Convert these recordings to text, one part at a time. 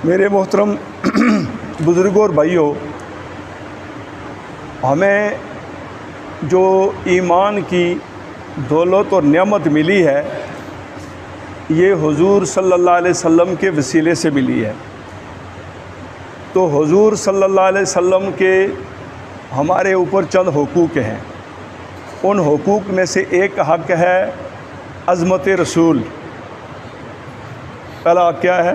میرے محترم بزرگوں اور بھائیوں، ہمیں جو ایمان کی دولت اور نعمت ملی ہے یہ حضور صلی اللہ علیہ وسلم کے وسیلے سے ملی ہے۔ تو حضور صلی اللہ علیہ وسلم کے ہمارے اوپر چند حقوق ہیں۔ ان حقوق میں سے ایک حق ہے عظمت رسول۔ پہلا حق کیا ہے؟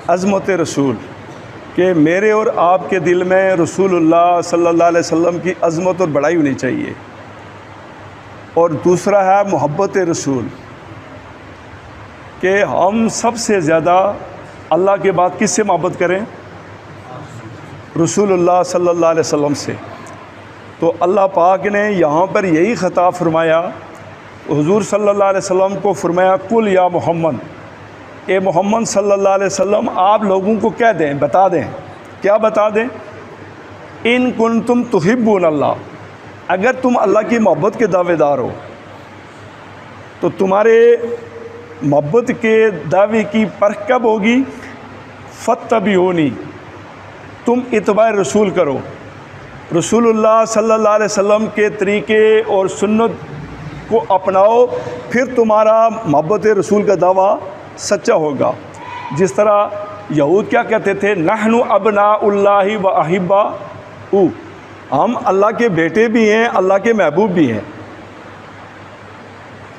عظمت رسول، کہ میرے اور آپ کے دل میں رسول اللہ صلی اللہ علیہ وسلم کی عظمت اور بڑائی ہونی چاہیے۔ اور دوسرا ہے محبت رسول، کہ ہم سب سے زیادہ اللہ کے بعد کس سے محبت کریں؟ رسول اللہ صلی اللہ علیہ وسلم سے۔ تو اللہ پاک نے یہاں پر یہی خطاب فرمایا، حضور صلی اللہ علیہ وسلم کو فرمایا قل یا محمد، اے محمد صلی اللہ علیہ وسلم آپ لوگوں کو کہہ دیں، بتا دیں۔ کیا بتا دیں؟ ان کنتم تحبون اللہ، اگر تم اللہ کی محبت کے دعوے دار ہو تو تمہارے محبت کے دعوے کی پرکھ کب ہوگی؟ فاتبعونی، تم اتباع رسول کرو، رسول اللہ صلی اللہ علیہ وسلم کے طریقے اور سنت کو اپناؤ، پھر تمہارا محبت رسول کا دعویٰ سچا ہوگا۔ جس طرح یہود کیا کہتے تھے؟ نحن ابناء اللہ و احباؤہ، ہم اللہ کے بیٹے بھی ہیں، اللہ کے محبوب بھی ہیں۔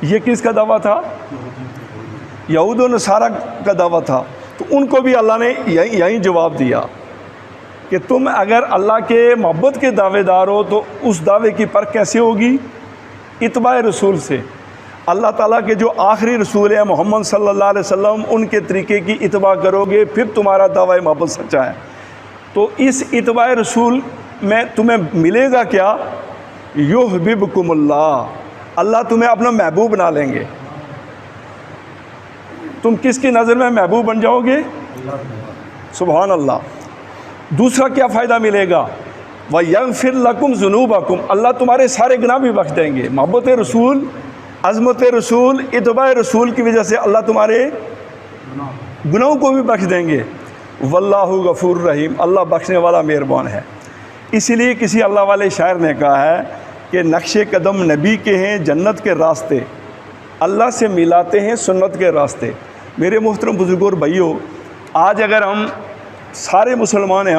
یہ کس کا دعویٰ تھا؟ یہود و نصارہ کا دعویٰ تھا۔ تو ان کو بھی اللہ نے یہی جواب دیا کہ تم اگر اللہ کے محبت کے دعوے دار ہو تو اس دعوے کی پرکھ کیسے ہوگی؟ اتباع رسول سے۔ اللہ تعالیٰ کے جو آخری رسول ہیں محمد صلی اللہ علیہ وسلم، ان کے طریقے کی اتباع کرو گے، پھر تمہارا دعویٰ محبت سچا ہے۔ تو اس اتباع رسول میں تمہیں ملے گا کیا؟ یحببکم اللہ، اللہ تمہیں اپنا محبوب بنا لیں گے۔ تم کس کی نظر میں محبوب بن جاؤ گے؟ سبحان اللہ۔ دوسرا کیا فائدہ ملے گا؟ وَيَغْفِرْ لَكُمْ ذُنُوبَكُمْ، اللہ تمہارے سارے گناہ بھی بخش دیں گے۔ محبت رسول، عظمت رسول، اتباع رسول کی وجہ سے اللہ تمہارے گناہوں کو بھی بخش دیں گے۔ واللہ غفور رحیم، اللہ بخشنے والا مہربان ہے۔ اسی لیے کسی اللہ والے شاعر نے کہا ہے کہ نقش قدم نبی کے ہیں جنت کے راستے، اللہ سے ملاتے ہیں سنت کے راستے۔ میرے محترم بزرگوں اور بھائیوں، آج اگر ہم سارے مسلمان ہیں،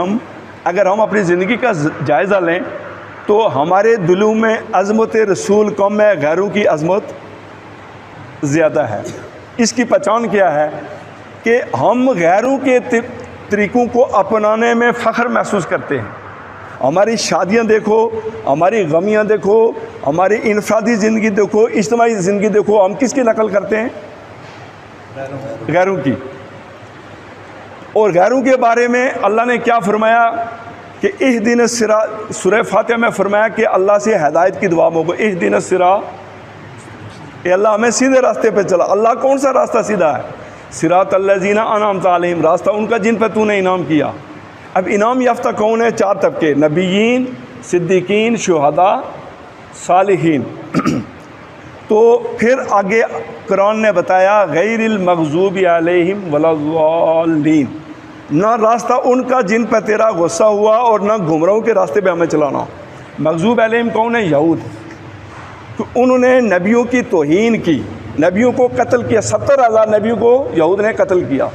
اگر ہم اپنی زندگی کا جائزہ لیں تو ہمارے دلوں میں عظمت رسول کم ہے، غیروں کی عظمت زیادہ ہے۔ اس کی پہچان کیا ہے؟ کہ ہم غیروں کے طریقوں کو اپنانے میں فخر محسوس کرتے ہیں۔ ہماری شادیاں دیکھو، ہماری غمیاں دیکھو، ہماری انفرادی زندگی دیکھو، اجتماعی زندگی دیکھو، ہم کس کی نقل کرتے ہیں؟ غیروں کی۔ اور غیروں کے بارے میں اللہ نے کیا فرمایا کہ اہدنا الصراط، سورہ فاتحہ میں فرمایا کہ اللہ سے ہدایت کی دعا مانگو، اہدنا الصراط، اے اللہ ہمیں سیدھے راستے پہ چلا۔ اللہ کون سا راستہ سیدھا ہے؟ صراط الذین انعمت علیہم، راستہ ان کا جن پہ تو نے انعام کیا۔ اب انعام یافتہ کون ہے؟ 4 طبقے، نبیین، صدیقین، شہداء، صالحین۔ تو پھر آگے قرآن نے بتایا غیر المغضوب علیہم ولا الضالین، نہ راستہ ان کا جن پہ تیرا غصہ ہوا اور نہ گمراہوں کے راستے پہ ہمیں چلانا۔ مغضوب علیہم کون ہے؟ یہود۔ تو انہوں نے نبیوں کی توہین کی، نبیوں کو قتل کیا، 70,000 نبیوں کو یہود نے قتل کیا۔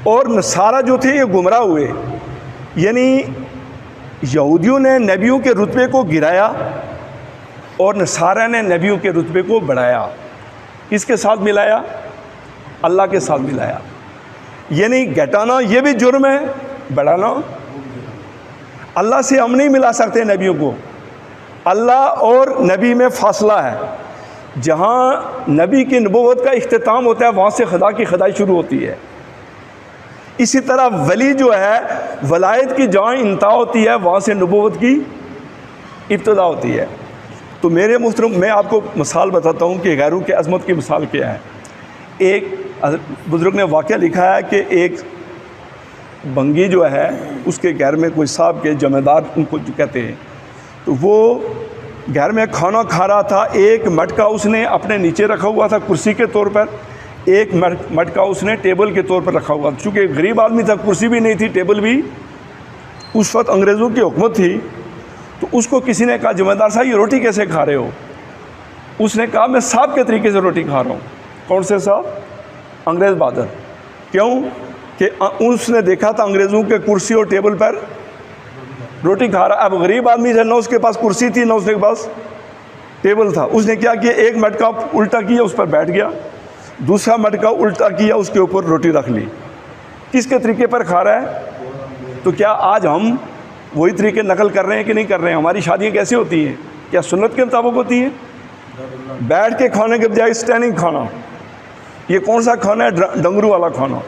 اور نصارہ جو تھے یہ گمراہ ہوئے، یعنی یہودیوں نے نبیوں کے رتبے کو گرایا اور نصارہ نے نبیوں کے رتبے کو بڑھایا۔ کس کے ساتھ ملایا؟ اللہ کے ساتھ ملایا۔ یعنی گھٹانا یہ بھی جرم ہے، بڑھانا۔ اللہ سے ہم نہیں ملا سکتے نبیوں کو، اللہ اور نبی میں فاصلہ ہے۔ جہاں نبی کی نبوت کا اختتام ہوتا ہے وہاں سے خدا کی خدائی شروع ہوتی ہے۔ اسی طرح ولی جو ہے، ولایت کی جہاں انتہا ہوتی ہے وہاں سے نبوت کی ابتدا ہوتی ہے۔ تو میرے محترم، میں آپ کو مثال بتاتا ہوں کہ غیروں کی عظمت کی مثال کیا ہے۔ ایک بزرگ نے واقعہ لکھا ہے کہ ایک بنگی جو ہے اس کے گھر میں کوئی صاحب کے جمیندار ان کو جو کہتے ہیں، تو وہ گھر میں کھانا کھا رہا تھا، ایک مٹکا اس نے اپنے نیچے رکھا ہوا تھا کرسی کے طور پر، ایک مٹکا اس نے ٹیبل کے طور پر رکھا ہوا، چونکہ غریب آدمی تھا، کرسی بھی نہیں تھی، ٹیبل بھی، اس وقت انگریزوں کی حکومت تھی، تو اس کو کسی نے کہا جمیندار صاحب یہ روٹی کیسے کھا رہے ہو؟ اس نے کہا میں صاحب کے طریقے سے روٹی کھا رہا ہوں۔ کون سے صاحب؟ انگریز بہادر۔ کیوں کہ اس نے دیکھا تھا انگریزوں کے کرسی اور ٹیبل پر روٹی کھا رہا۔ اب غریب آدمی سے نہ اس کے پاس کرسی تھی نہ اس کے پاس ٹیبل تھا، اس نے کیا کیا، ایک مٹکا الٹا کیا، اس پر بیٹھ گیا، دوسرا مٹکا الٹا کیا، اس کے اوپر روٹی رکھ لی۔ کس کے طریقے پر کھا رہا ہے؟ تو کیا آج ہم وہی طریقے نقل کر رہے ہیں کہ نہیں کر رہے ہیں؟ ہماری شادیاں کیسے ہوتی ہیں؟ کیا سنت کے مطابق ہوتی ہیں؟ بیٹھ کے کھانے کے بجائے اسٹینڈنگ کھانا، یہ کون سا کھانا ہے؟ ڈنگرو والا کھانا۔